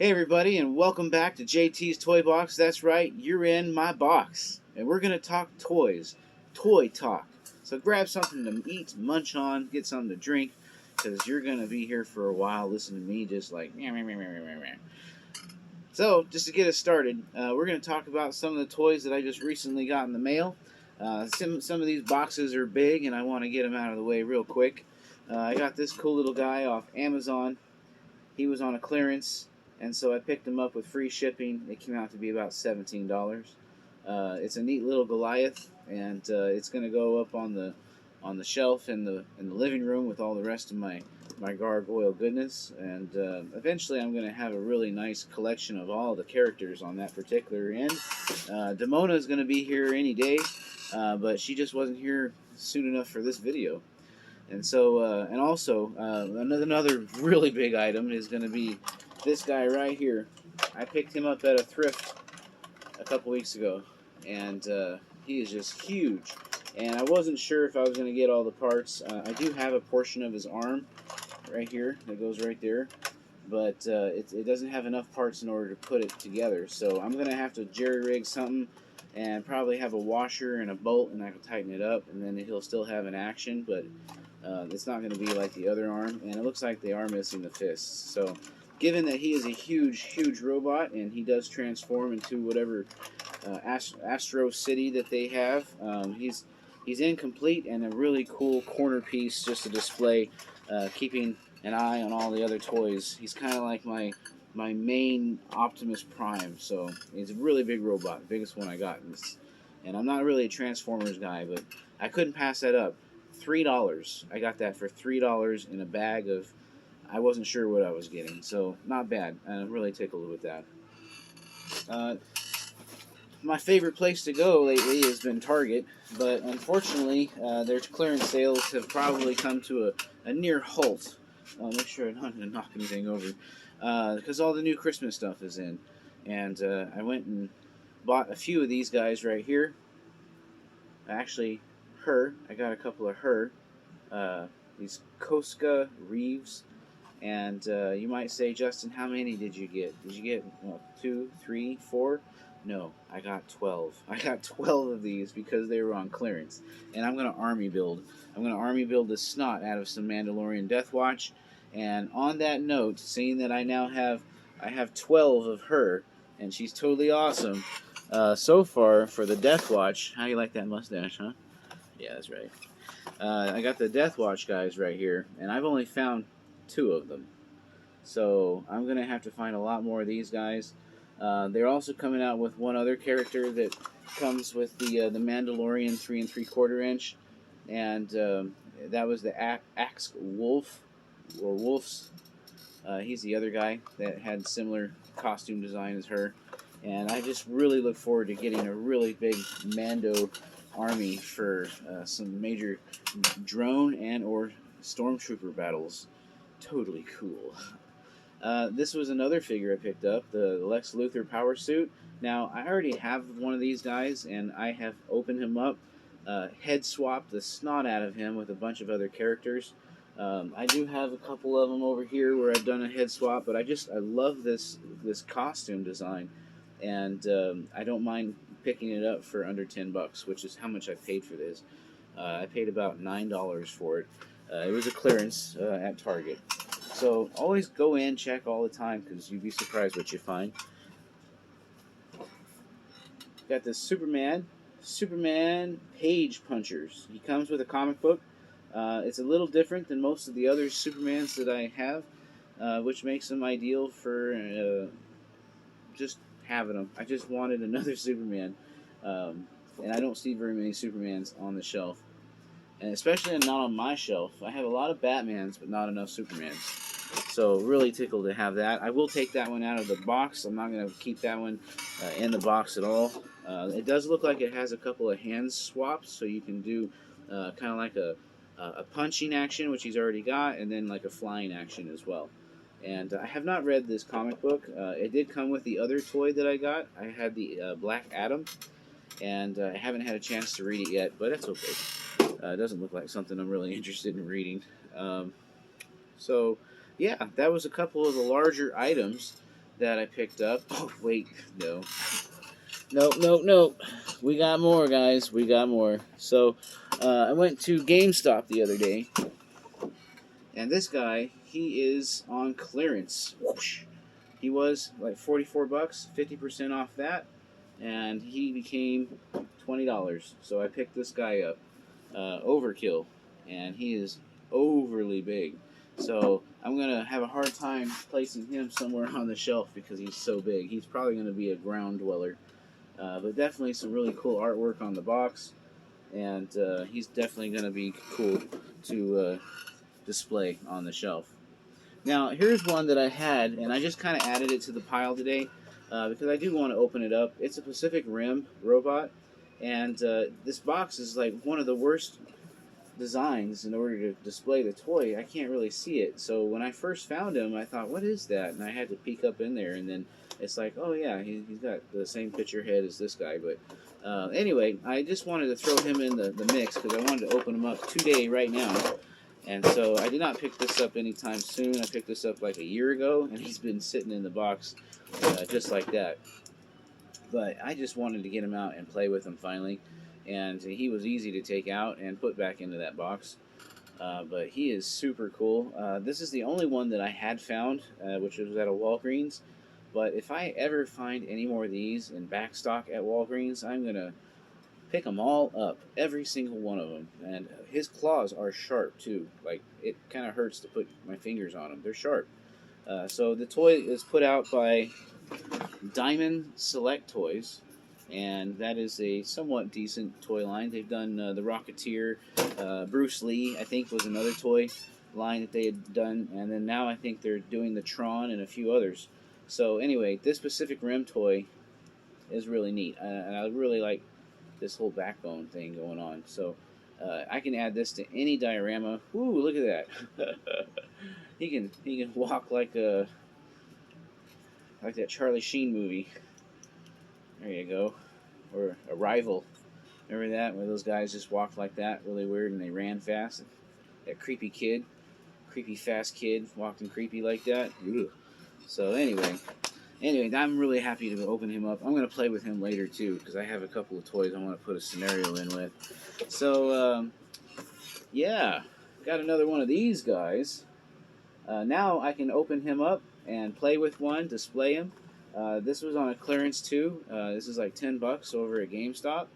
Hey everybody, and welcome back to JT's Toy Box. That's right, you're in my box. And we're going to talk toys. Toy talk. So grab something to eat, munch on, get something to drink, because you're going to be here for a while listening to me just like meh, meh, meh, meh, meh, meh. So, just to get us started, we're going to talk about some of the toys that I just recently got in the mail. Some of these boxes are big, and I want to get them out of the way real quick. I got this cool little guy off Amazon. He was on a clearance, and so I picked him up with free shipping. It came out to be about $17. It's a neat little Goliath, and it's going to go up on the shelf in the living room with all the rest of my gargoyle goodness. And eventually, I'm going to have a really nice collection of all the characters on that particular end. Demona is going to be here any day, but she just wasn't here soon enough for this video. And so, and also, another really big item is going to be this guy right here. I picked him up at a thrift a couple weeks ago, and he is just huge. And I wasn't sure if I was going to get all the parts. I do have a portion of his arm right here that goes right there, but it doesn't have enough parts in order to put it together. So I'm going to have to jerry-rig something and probably have a washer and a bolt, and I can tighten it up, and then he'll still have an action, but it's not going to be like the other arm, and it looks like they are missing the fists. So, given that he is a huge, huge robot, and he does transform into whatever Astro City that they have, he's incomplete and a really cool corner piece just to display, keeping an eye on all the other toys. He's kind of like my main Optimus Prime, so he's a really big robot, the biggest one I got. And I'm not really a Transformers guy, but I couldn't pass that up. $3. I got that for $3 in a bag of. I wasn't sure what I was getting, so not bad. I'm really tickled with that. My favorite place to go lately has been Target, but unfortunately, their clearance sales have probably come to a near halt. I'll make sure I don't knock anything over, because all the new Christmas stuff is in. And I went and bought a few of these guys right here. Actually, I got a couple of these Koska Reeves, and you might say, Justin, how many did you get? Did you get 2, 3, 4? No, I got 12. I got 12 of these because they were on clearance, and I'm going to army build. I'm going to army build the snot out of some Mandalorian Death Watch, and on that note, seeing that I have 12 of her, and she's totally awesome. So far for the Death Watch, how you like that mustache, huh? Yeah, that's right. I got the Death Watch guys right here, and I've only found 2 of them. So I'm going to have to find a lot more of these guys. They're also coming out with one other character that comes with the Mandalorian 3 3/4 inch, and that was the Axe Wolf, or Wolves. He's the other guy that had similar costume design as her. And I just really look forward to getting a really big Mando army for some major drone and or stormtrooper battles. Totally cool. This was another figure I picked up, the Lex Luthor Power Suit. Now, I already have one of these guys, and I have opened him up, head swapped the snot out of him with a bunch of other characters. I do have a couple of them over here where I've done a head swap, but I love this costume design, and I don't mind picking it up for under $10, which is how much I paid for this. I paid about $9 for it. It was a clearance at Target. So always go in, check all the time, because you'd be surprised what you find. Got this Superman Page Punchers. He comes with a comic book. It's a little different than most of the other Supermans that I have, which makes them ideal for just having them. I just wanted another Superman, and I don't see very many Supermans on the shelf, and especially not on my shelf. I have a lot of Batmans, but not enough Supermans. So really tickled to have that. I will take that one out of the box. I'm not going to keep that one in the box at all. It does look like it has a couple of hand swaps, so you can do kind of like a punching action, which he's already got, and then like a flying action as well. And I have not read this comic book. It did come with the other toy that I got. I had the Black Adam, and I haven't had a chance to read it yet, but that's okay. It doesn't look like something I'm really interested in reading. So, yeah, that was a couple of the larger items. that I picked up. Oh, wait, no. Nope, nope, nope. We got more, guys. We got more. So, I went to GameStop the other day, and this guy, he is on clearance. Whoosh. He was like 44 bucks, 50% off that, and he became $20. So I picked this guy up, Overkill, and he is overly big. So I'm gonna have a hard time placing him somewhere on the shelf because he's so big. He's probably gonna be a ground dweller, but definitely some really cool artwork on the box, and he's definitely gonna be cool to display on the shelf. Now, here's one that I had, and I just kind of added it to the pile today because I do want to open it up. It's a Pacific Rim robot, and this box is like one of the worst designs in order to display the toy. I can't really see it. So when I first found him, I thought, what is that? And I had to peek up in there, and then it's like, oh yeah, he's got the same picture head as this guy. But anyway, I just wanted to throw him in the mix because I wanted to open him up today, right now. And so I did not pick this up anytime soon. I picked this up like a year ago, and he's been sitting in the box just like that. But I just wanted to get him out and play with him finally. And he was easy to take out and put back into that box. But he is super cool. This is the only one that I had found, which was at a Walgreens. But if I ever find any more of these in back stock at Walgreens, I'm going to pick them all up, every single one of them. And his claws are sharp too. Like, it kind of hurts to put my fingers on them. They're sharp. So the toy is put out by Diamond Select Toys, and that is a somewhat decent toy line. They've done the Rocketeer, Bruce Lee, I think, was another toy line that they had done, and then now I think they're doing the Tron and a few others. So anyway, this Pacific Rim toy is really neat, and I really like this whole backbone thing going on. So I can add this to any diorama. Ooh, look at that! he can walk like that Charlie Sheen movie. There you go. Or Arrival. Remember that, where those guys just walked like that, really weird, and they ran fast? That creepy fast kid, walking creepy like that. Ugh. So anyway, I'm really happy to open him up. I'm going to play with him later too, because I have a couple of toys I want to put a scenario in with. So, yeah, got another one of these guys. Now I can open him up and play with one, display him. This was on a clearance too. This is like $10 over at GameStop.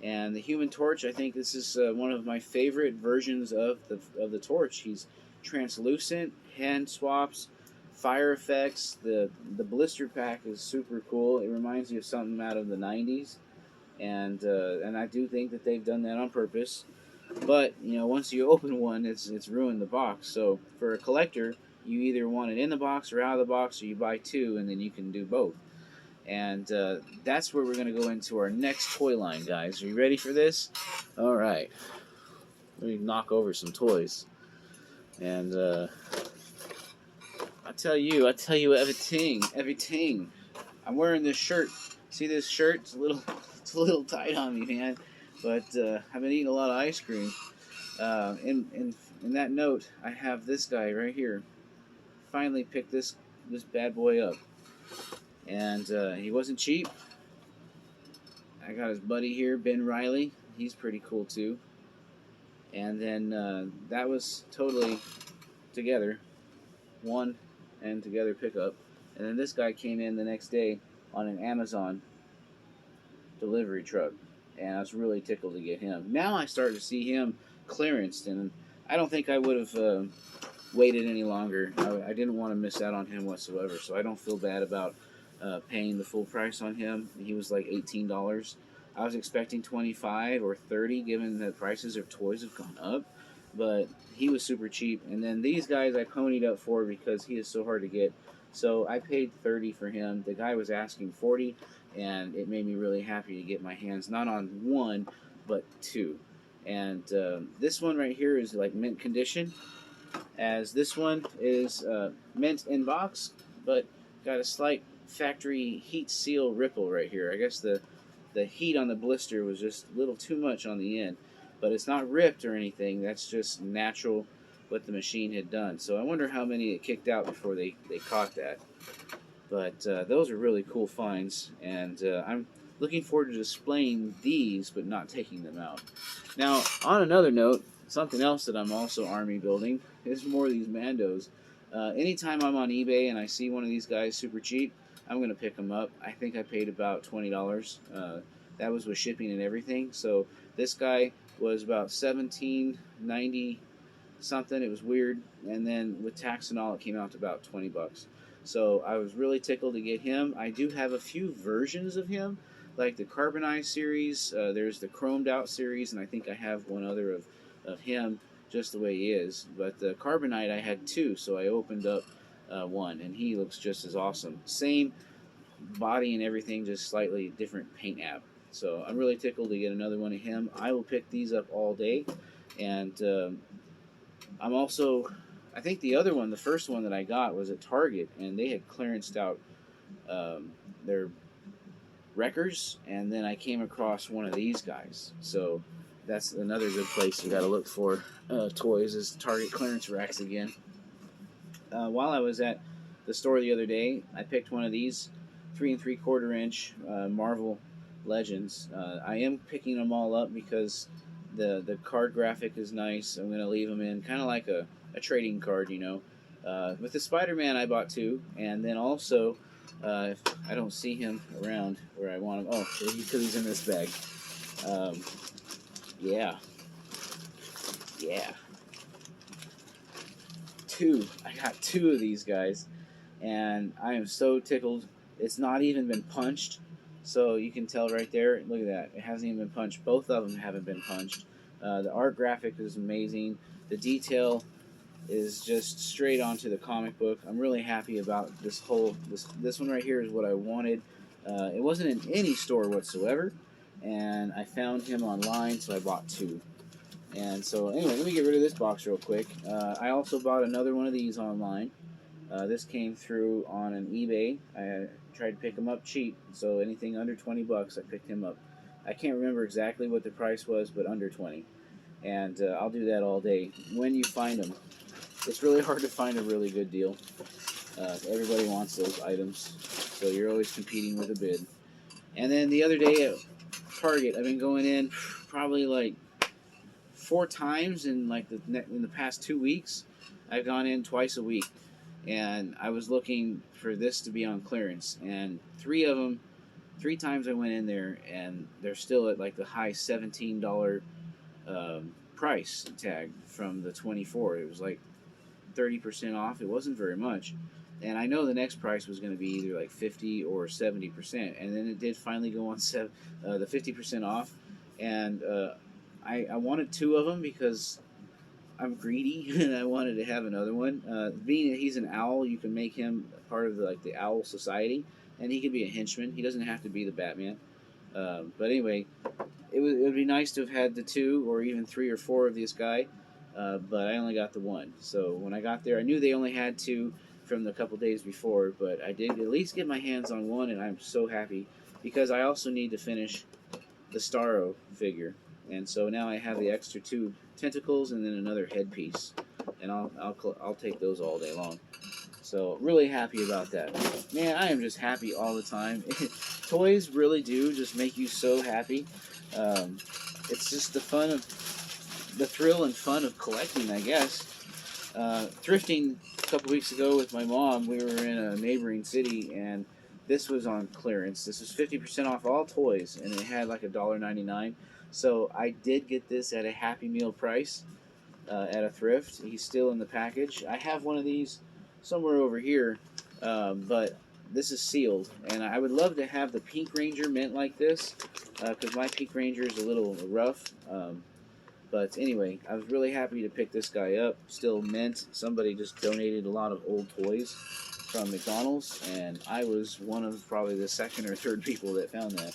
And the Human Torch, I think this is one of my favorite versions of the Torch. He's translucent, hand swaps, fire effects. The blister pack is super cool. It reminds you of something out of the 90s. And I do think that they've done that on purpose. But, you know, once you open one, it's ruined the box. So for a collector, you either want it in the box or out of the box, or you buy two, and then you can do both. And that's where we're going to go into our next toy line, guys. Are you ready for this? All right. Let me knock over some toys. And I tell you everything. I'm wearing this shirt. See this shirt? It's a little tight on me, man. But I've been eating a lot of ice cream. In that note, I have this guy right here. Finally picked this bad boy up. And he wasn't cheap. I got his buddy here, Ben Riley. He's pretty cool too. And then that was totally together. One and together pickup. And then this guy came in the next day on an Amazon delivery truck. And I was really tickled to get him. Now I start to see him clearanced, and I don't think I would have waited any longer. I didn't want to miss out on him whatsoever, so I don't feel bad about paying the full price on him. He was like $18. I was expecting $25 or $30, given that prices of toys have gone up, but he was super cheap. And then these guys I ponied up for because he is so hard to get. So I paid $30 for him. The guy was asking $40, and it made me really happy to get my hands not on one, but two. And this one right here is like mint condition, as this one is mint in box, but got a slight factory heat seal ripple right here. I guess the heat on the blister was just a little too much on the end, but it's not ripped or anything. That's just natural what the machine had done. So I wonder how many it kicked out before they caught that. But those are really cool finds, and I'm looking forward to displaying these, but not taking them out. Now, on another note, something else that I'm also army building is more of these Mandos. Anytime I'm on eBay and I see one of these guys super cheap, I'm going to pick them up. I think I paid about $20. That was with shipping and everything. So this guy was about $17.90 something. It was weird, and then with tax and all, it came out to about $20. So I was really tickled to get him. I do have a few versions of him, like the carbonized series. There's the chromed out series, and I think I have one other of him just the way he is. But the carbonite I had two, so I opened up one, and he looks just as awesome. Same body and everything, just slightly different paint app. So I'm really tickled to get another one of him. I will pick these up all day, and I'm also, I think the other one, the first one that I got was at Target, and they had clearanced out their wreckers, and then I came across one of these guys. So that's another good place you got to look for toys, is Target clearance racks again. While I was at the store the other day, I picked one of these 3 3/4 inch Marvel Legends. I am picking them all up because the card graphic is nice. I'm going to leave them in kind of like a trading card, you know. With the Spider-Man, I bought two, and then also, if I don't see him around where I want him, oh, because he's in this bag. Yeah. I got two of these guys, and I am so tickled. It's not even been punched, so you can tell right there. Look at that. It hasn't even been punched. Both of them haven't been punched. The art graphic is amazing. The detail is just straight onto the comic book. I'm really happy about this one right here is what I wanted. It wasn't in any store whatsoever, and I found him online, so I bought two. And so anyway, let me get rid of this box real quick. I also bought another one of these online. This came through on an eBay. I tried to pick them up cheap, so anything under $20, I picked him up. I can't remember exactly what the price was, but under 20. And I'll do that all day. When you find them, it's really hard to find a really good deal. Everybody wants those items, so you're always competing with a bid. And then the other day at Target, I've been going in probably like 4 times in the past 2 weeks. I've gone in twice a week, and I was looking for this to be on clearance, and 3 times I went in there, and they're still at like the high $17 price tag from the 24. It was like 30% off. It wasn't very much, and I know the next price was going to be either like 50 or 70%, and then it did finally go on the 50% off, and I wanted 2 of them because I'm greedy and I wanted to have another one. Being that he's an owl, you can make him part of the Owl Society, and he could be a henchman. He doesn't have to be the Batman. But anyway, it would be nice to have had the 2 or even 3 or 4 of this guy, but I only got the 1. So when I got there, I knew they only had 2 from the couple days before, but I did at least get my hands on 1, and I'm so happy because I also need to finish the Starro figure. And so now I have the extra 2 tentacles and then another headpiece, and I'll take those all day long. So really happy about that. Man, I am just happy all the time. Toys really do just make you so happy. It's just the thrill and fun of collecting, I guess. Thrifting a couple weeks ago with my mom, we were in a neighboring city, and this was on clearance. This was 50% off all toys, and it had like $1.99. So I did get this at a Happy Meal price at a thrift. He's still in the package. I have one of these somewhere over here, but this is sealed. And I would love to have the Pink Ranger mint like this, because my Pink Ranger is a little rough. But anyway, I was really happy to pick this guy up. Still mint. Somebody just donated a lot of old toys from McDonald's, and I was one of probably the 2nd or 3rd people that found that.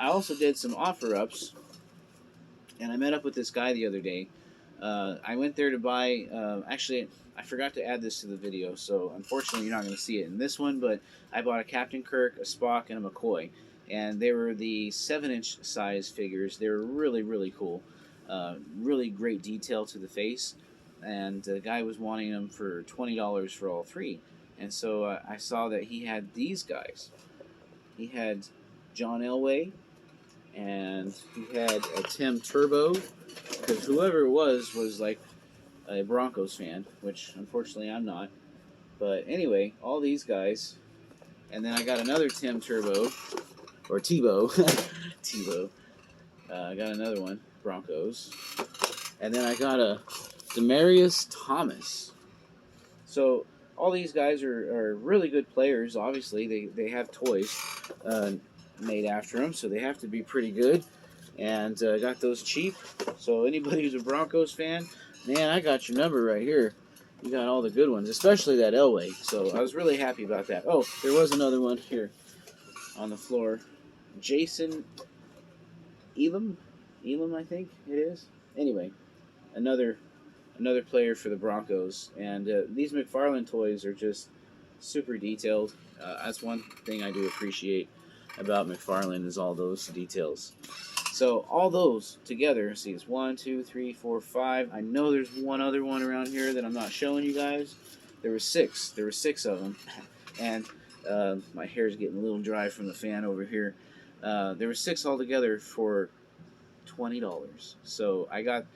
I also did some offer-ups, and I met up with this guy the other day. I went there to buy, actually, I forgot to add this to the video, so unfortunately you're not going to see it in this one, but I bought a Captain Kirk, a Spock, and a McCoy, and they were the 7-inch size figures. They were really, really cool. Really great detail to the face, and the guy was wanting them for $20 for all 3. And so I saw that he had these guys. He had John Elway, and he had a Tim Tebow, because whoever it was like a Broncos fan, which unfortunately I'm not. But anyway, all these guys, and then I got another Tim Tebow, or Tebow, Tebow. I got another one, Broncos, and then I got a Demaryius Thomas. So all these guys are really good players. Obviously, they have toys made after them, so they have to be pretty good. And got those cheap. So anybody who's a Broncos fan, man, I got your number right here. You got all the good ones, especially that Elway. So I was really happy about that. Oh, there was another one here on the floor. Jason Elam, I think it is. Anyway, another player for the Broncos. And these McFarlane toys are just super detailed. That's one thing I do appreciate about McFarlane is all those details. So all those together, see, it's 1, 2, 3, 4, 5. I know there's one other one around here that I'm not showing you guys. There were 6. There were 6 of them, and my hair's getting a little dry from the fan over here. There were 6 altogether for $20. So I got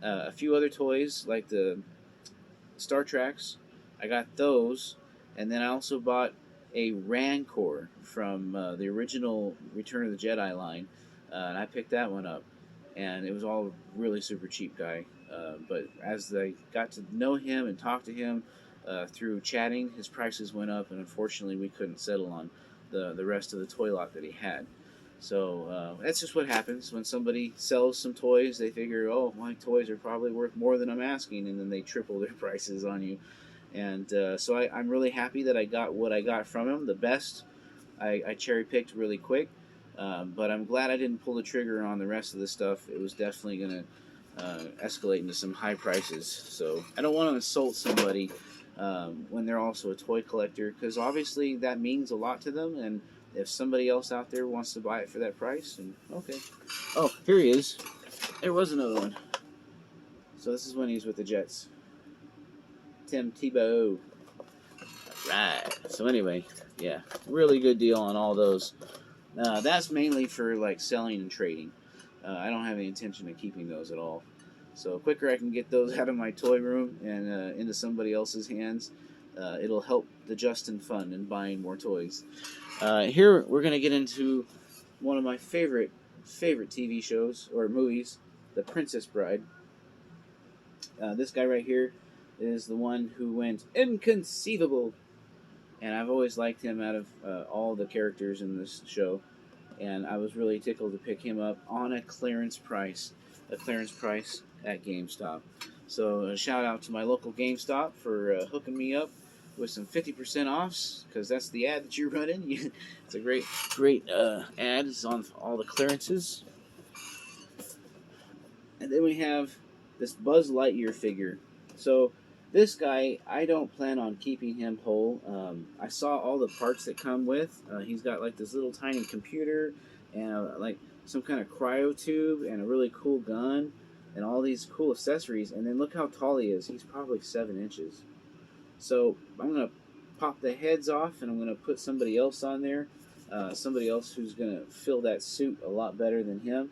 a few other toys like the Star Treks. I got those, and then I also bought a Rancor from the original Return of the Jedi line. And I picked that one up, and it was all really super cheap guy. But as I got to know him and talk to him through chatting, his prices went up, and unfortunately we couldn't settle on the rest of the toy lot that he had. So that's just what happens when somebody sells some toys. They figure, oh, my toys are probably worth more than I'm asking, and then they triple their prices on you. And so I'm really happy that I got what I got from him. The best I cherry-picked really quick. But I'm glad I didn't pull the trigger on the rest of the stuff. It was definitely going to escalate into some high prices. So I don't want to insult somebody when they're also a toy collector, because obviously that means a lot to them. And if somebody else out there wants to buy it for that price, and okay. Oh, here he is. There was another one. So this is when he's with the Jets. Tim Tebow. Right. So anyway, yeah, really good deal on all those. That's mainly for like selling and trading. I don't have any intention of keeping those at all. So quicker I can get those out of my toy room and into somebody else's hands, it'll help the Justin Fund in buying more toys. Here we're gonna get into one of my favorite TV shows or movies, The Princess Bride. This guy right here is the one who went inconceivable. And I've always liked him out of all the characters in this show. And I was really tickled to pick him up on a clearance price at GameStop. So a shout out to my local GameStop for hooking me up with some 50% offs, because that's the ad that you're running. It's a great ad. It's on all the clearances. And then we have this Buzz Lightyear figure. So this guy, I don't plan on keeping him whole. I saw all the parts that come with. He's got like this little tiny computer and like some kind of cryo tube and a really cool gun and all these cool accessories. And then look how tall he is. He's probably 7 inches. So I'm going to pop the heads off and I'm going to put somebody else on there. Somebody else who's going to fill that suit a lot better than him.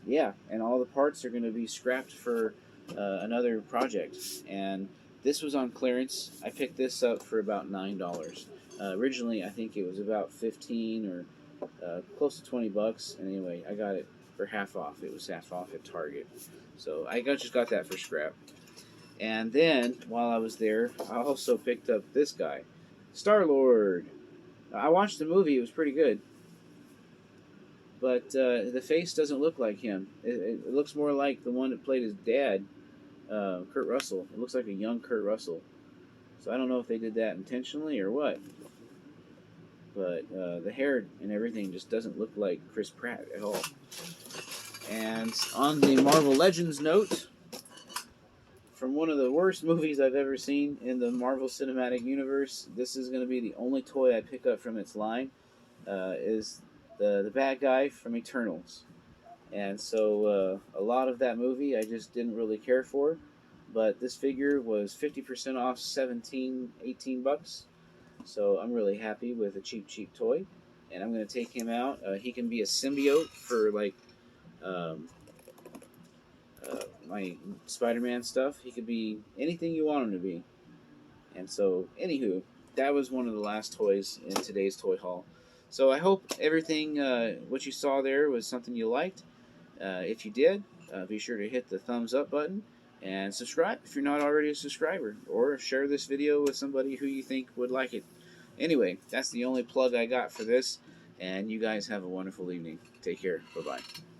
Yeah, and all the parts are going to be scrapped for another project. And this was on clearance. I picked this up for about $9. Originally, I think it was about 15 or close to $20. And anyway, I got it for half off. It was half off at Target. So I just got that for scrap. And then, while I was there, I also picked up this guy, Star-Lord. I watched the movie. It was pretty good. But the face doesn't look like him. It looks more like the one that played his dad, Kurt Russell. It looks like a young Kurt Russell. So I don't know if they did that intentionally or what. But the hair and everything just doesn't look like Chris Pratt at all. And on the Marvel Legends note, from one of the worst movies I've ever seen in the Marvel Cinematic Universe, this is going to be the only toy I pick up from its line, is the bad guy from Eternals. And so a lot of that movie I just didn't really care for. but this figure was 50% off, 17, 18 bucks. So I'm really happy with a cheap toy, and I'm going to take him out. He can be a symbiote for like um, my Spider-Man stuff. He could be anything you want him to be. And so, anywho, that was one of the last toys in today's toy haul. So I hope everything, what you saw there, was something you liked. If you did, be sure to hit the thumbs up button and subscribe if you're not already a subscriber, or share this video with somebody who you think would like it. Anyway, that's the only plug I got for this, and you guys have a wonderful evening. Take care. Bye-bye.